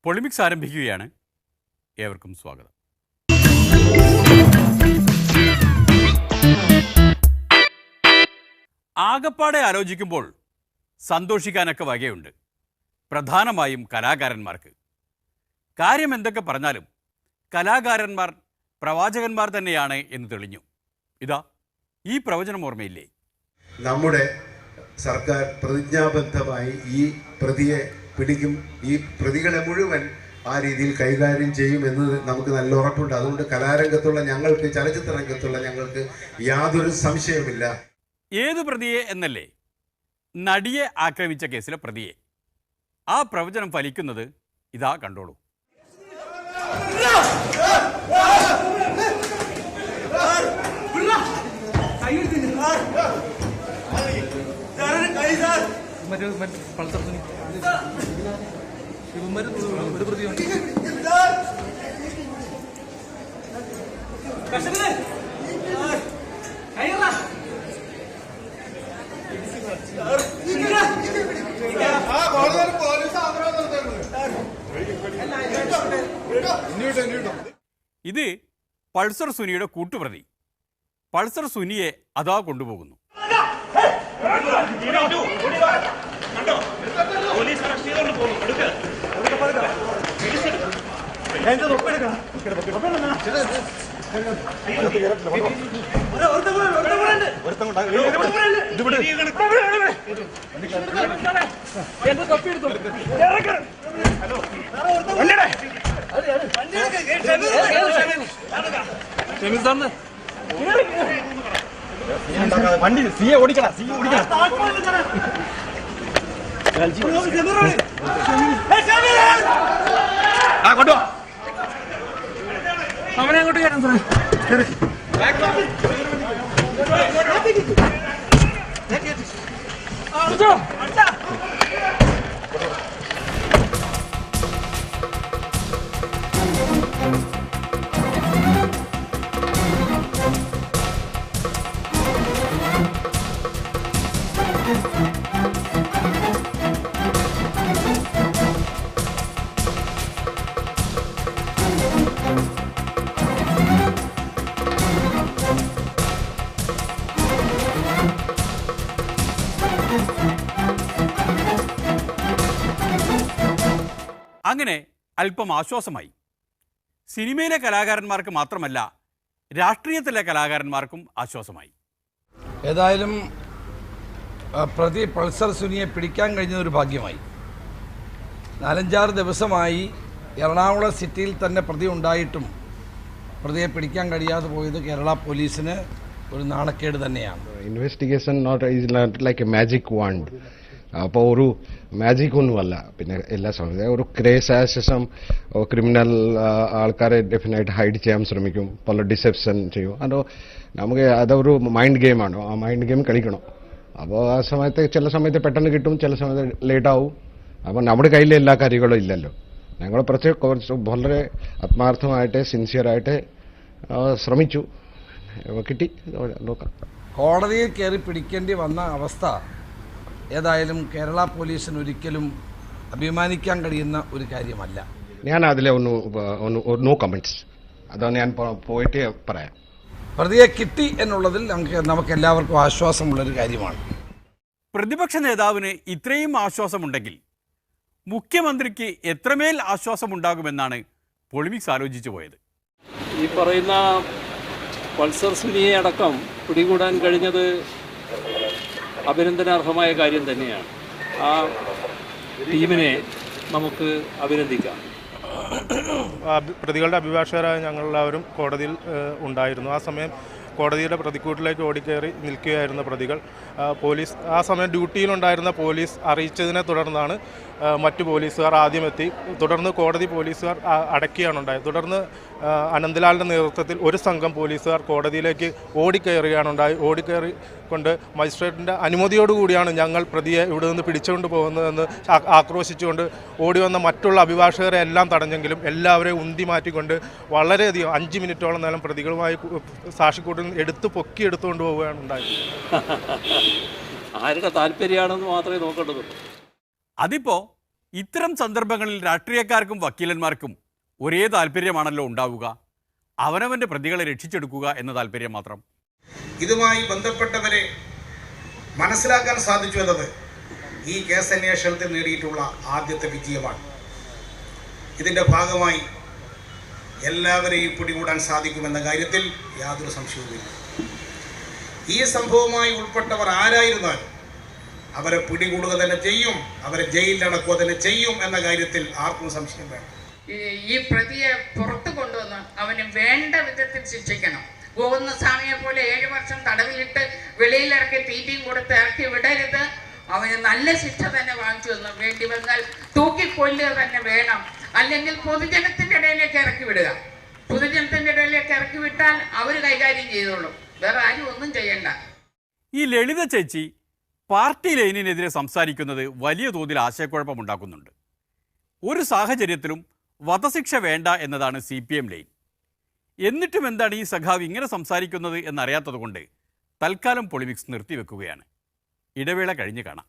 പൊളിമിക്സ് ആരംഭിക്കുകയാണ്. ഏവർക്കും സ്വാഗതം. ആകപ്പാടെ ആലോചിക്കുമ്പോൾ സന്തോഷിക്കാനൊക്കെ വകയുണ്ട്, പ്രധാനമായും കലാകാരന്മാർക്ക്. കാര്യം എന്തൊക്കെ പറഞ്ഞാലും കലാകാരന്മാർ പ്രവാചകന്മാർ തന്നെയാണ് എന്ന് തെളിഞ്ഞു. ഇതാ ഈ പ്രവചനം ഓർമ്മയില്ലേ? നമ്മുടെ സർക്കാർ പ്രതിജ്ഞാബദ്ധമായി ഈ പ്രതിയെ പിടിക്കും, ഈ പ്രതികളെ മുഴുവൻ ആ രീതിയിൽ കൈകാര്യം ചെയ്യുമെന്ന് നമുക്ക് നല്ല ഉറപ്പുണ്ട്. അതുകൊണ്ട് കലാരംഗത്തുള്ള ഞങ്ങൾക്ക്, ചലച്ചിത്ര രംഗത്തുള്ള ഞങ്ങൾക്ക് യാതൊരു സംശയവുമില്ല. ഏത് പ്രതിയെ എന്നല്ലേ, നടിയെ ആക്രമിച്ച കേസിലെ പ്രതിയെ. ആ പ്രവചനം ഫലിക്കുന്നത് ഇതാ കണ്ടോളൂ. ഇത് പൾസർ സുനിയുടെ കൂട്ടുപ്രതി. പൾസർ സുനിയെ അതാ കൊണ്ടുപോകുന്നു. വണ്ടി സി ഓടിക്കണം, സി ഓടിക്കണം. ആ കൊണ്ടുപോ, അവനെ അങ്ങോട്ട് കയറാൻ സാറേ. അങ്ങനെ അല്പം ആശ്വാസമായി. സിനിമയിലെ കലാകാരന്മാർക്ക് മാത്രമല്ല, രാഷ്ട്രീയത്തിലെ കലാകാരന്മാർക്കും ആശ്വാസമായി. ഏതായാലും പ്രതി പൾസർ സുനിയെ പിടിക്കാൻ കഴിഞ്ഞതൊരു ഭാഗ്യമായി. 4-5 ദിവസമായി എറണാകുളം സിറ്റിയിൽ തന്നെ പ്രതി ഉണ്ടായിട്ടും പ്രതിയെ പിടിക്കാൻ കഴിയാതെ പോയത് കേരള പോലീസിന് ഒരു നാണക്കേട് തന്നെയാണ്. Investigation not like a magic wand. അപ്പോൾ ഒരു മാജിക് ഒന്നുമല്ല. പിന്നെ എല്ലാ സമയത്തും ഒരു ക്രേസ് ആയ ശേഷം ക്രിമിനൽ ആൾക്കാരെ ഡെഫിനറ്റായിട്ട് ഹൈഡ് ചെയ്യാൻ ശ്രമിക്കും, പല ഡിസെപ്ഷൻ ചെയ്യും. അതോ നമുക്ക് അതൊരു മൈൻഡ് ഗെയിമാണ്. ആ മൈൻഡ് ഗെയിം കളിക്കണം. അപ്പോൾ ആ സമയത്ത് ചില സമയത്ത് പെട്ടെന്ന് കിട്ടും, ചില സമയത്ത് ലേറ്റ് ആവും. അപ്പോൾ നമ്മുടെ കയ്യിൽ എല്ലാ കാര്യങ്ങളും ഇല്ലല്ലോ. ഞങ്ങൾ കുറച്ച് വളരെ ആത്മാർത്ഥമായിട്ട് സിൻസിയറായിട്ട് ശ്രമിച്ചു, കിട്ടി. നോക്കാം. കോടതിയിൽ കയറി പിടിക്കേണ്ടി വന്ന അവസ്ഥ ഏതായാലും കേരള പോലീസിന് ഒരിക്കലും അഭിമാനിക്കാൻ കഴിയുന്ന ഒരു കാര്യമല്ല. ഞാൻ അതിലെ നോ കമൻറ്റ്സ്. അതാണ് ഞാൻ പോയിട്ട് പറയാം. പ്രതിയെ കിട്ടി എന്നുള്ളതിൽ നമുക്ക് എല്ലാവർക്കും ആശ്വാസമുള്ളൊരു കാര്യമാണ്. പ്രതിപക്ഷ നേതാവിന് ഇത്രയും ആശ്വാസമുണ്ടെങ്കിൽ മുഖ്യമന്ത്രിക്ക് എത്രമേൽ ആശ്വാസമുണ്ടാകുമെന്നാണ് പൊളിമിക്സ് ആലോചിച്ചു പോയത്. ഈ പറയുന്ന പൾസർ സുനിയെ അടക്കം പിടികൂടാൻ കഴിഞ്ഞത് അഭിനന്ദനാർഹമായ കാര്യം തന്നെയാണ്. ആ ടീമിനെ നമുക്ക് അഭിനന്ദിക്കാം. പ്രതികളുടെ അഭിഭാഷകരായ ഞങ്ങളെല്ലാവരും കോടതിയിൽ ഉണ്ടായിരുന്നു. ആ സമയം കോടതിയുടെ പ്രതിക്കൂട്ടിലേക്ക് ഓടിക്കയറി നിൽക്കുകയായിരുന്ന പ്രതികൾ പോലീസ് ആ സമയം ഡ്യൂട്ടിയിലുണ്ടായിരുന്ന പോലീസ് അറിയിച്ചതിനെ തുടർന്നാണ് മറ്റു പോലീസുകാർ ആദ്യമെത്തി. തുടർന്ന് കോടതി പോലീസുകാർ അടയ്ക്കുകയാണ് ഉണ്ടായത്. തുടർന്ന് അനന്തലാലിൻ്റെ നേതൃത്വത്തിൽ ഒരു സംഘം പോലീസുകാർ കോടതിയിലേക്ക് ഓടിക്കയറുകയാണ് ഉണ്ടായത്. ഓടിക്കയറിക്കൊണ്ട് മജിസ്ട്രേറ്റിൻ്റെ അനുമതിയോടുകൂടിയാണ് ഞങ്ങൾ പ്രതിയെ ഇവിടെ നിന്ന് പിടിച്ചുകൊണ്ട് പോകുന്നതെന്ന് ആക്രോശിച്ചുകൊണ്ട് ഓടി വന്ന മറ്റുള്ള അഭിഭാഷകരെ എല്ലാം തടഞ്ഞെങ്കിലും എല്ലാവരെയും ഉന്തി മാറ്റിക്കൊണ്ട് വളരെയധികം 5 മിനിറ്റോളം നേരം പ്രതികളുമായി സാക്ഷിക്കൂട്ടിൽ എടുത്ത് പൊക്കിയെടുത്തുകൊണ്ട് പോവുകയാണ് ഉണ്ടായത്. ആരുടെ താല്പര്യമാണെന്ന് മാത്രമേ നോക്കേണ്ടതുള്ളൂ. അതിപ്പോൾ ഇത്തരം സന്ദർഭങ്ങളിൽ രാഷ്ട്രീയക്കാർക്കും വക്കീലന്മാർക്കും ഒരേ താല്പര്യമാണല്ലോ ഉണ്ടാവുക, അവനവൻ്റെ പ്രതികളെ രക്ഷിച്ചെടുക്കുക എന്ന താല്പര്യം മാത്രം. ഇതുമായി ബന്ധപ്പെട്ടവരെ മനസ്സിലാക്കാൻ സാധിച്ചു എന്നത് ഈ കേസ് അന്വേഷണത്തിൽ നേടിയിട്ടുള്ള ആദ്യത്തെ വിജയമാണ്. ഇതിൻ്റെ ഭാഗമായി എല്ലാവരെയും പിടികൂടാൻ സാധിക്കുമെന്ന കാര്യത്തിൽ യാതൊരു സംശയവുമില്ല. ഈ സംഭവവുമായി ഉൾപ്പെട്ടവർ ആരായിരുന്നാലും അവരെ പിടികൂടുക തന്നെ ചെയ്യും, അവരെ ജയിലിലടക്കുക തന്നെ ചെയ്യും എന്ന കാര്യത്തിൽ ആർക്കും സംശയം വേണം. ഈ പ്രതിയെ പുറത്തു കൊണ്ടുവന്ന് അവന് വേണ്ട വിധത്തിൽ ശിക്ഷിക്കണം. ഗോവിന്ദസ്വാമിയെ പോലെ 7 വർഷം തടവിലിട്ട് വെളിയിലിറക്കി തീറ്റയും കൊടുത്ത് ഇറക്കി വിടരുത്. അവന് നല്ല ശിക്ഷ തന്നെ വാങ്ങിച്ചു തന്നു. വേണ്ടി വന്നാൽ തൂക്കിക്കൊല്ലുക തന്നെ വേണം. അല്ലെങ്കിൽ പൊതുജനത്തിൻ്റെ ഇടയിലേക്ക് ഇറക്കി വിടുക. പൊതുജനത്തിൻ്റെ ഇടയിലേക്ക് ഇറക്കി വിട്ടാൽ അവർ കൈകാര്യം ചെയ്തോളും, വേറെ ആരും ഒന്നും ചെയ്യണ്ട. ഈ ലളിത ചേച്ചി പാർട്ടി ലൈനിനെതിരെ സംസാരിക്കുന്നത് വലിയ തോതിൽ ആശയക്കുഴപ്പമുണ്ടാക്കുന്നുണ്ട്. ഒരു സാഹചര്യത്തിലും വധശിക്ഷ വേണ്ട എന്നതാണ് CPM ലൈൻ. എന്നിട്ടും എന്താണ് ഈ സഖാവ് ഇങ്ങനെ സംസാരിക്കുന്നത് എന്നറിയാത്തതുകൊണ്ട് തൽക്കാലം പൊളിമിക്സ് നിർത്തിവെക്കുകയാണ്. ഇടവേള കഴിഞ്ഞ് കാണാം.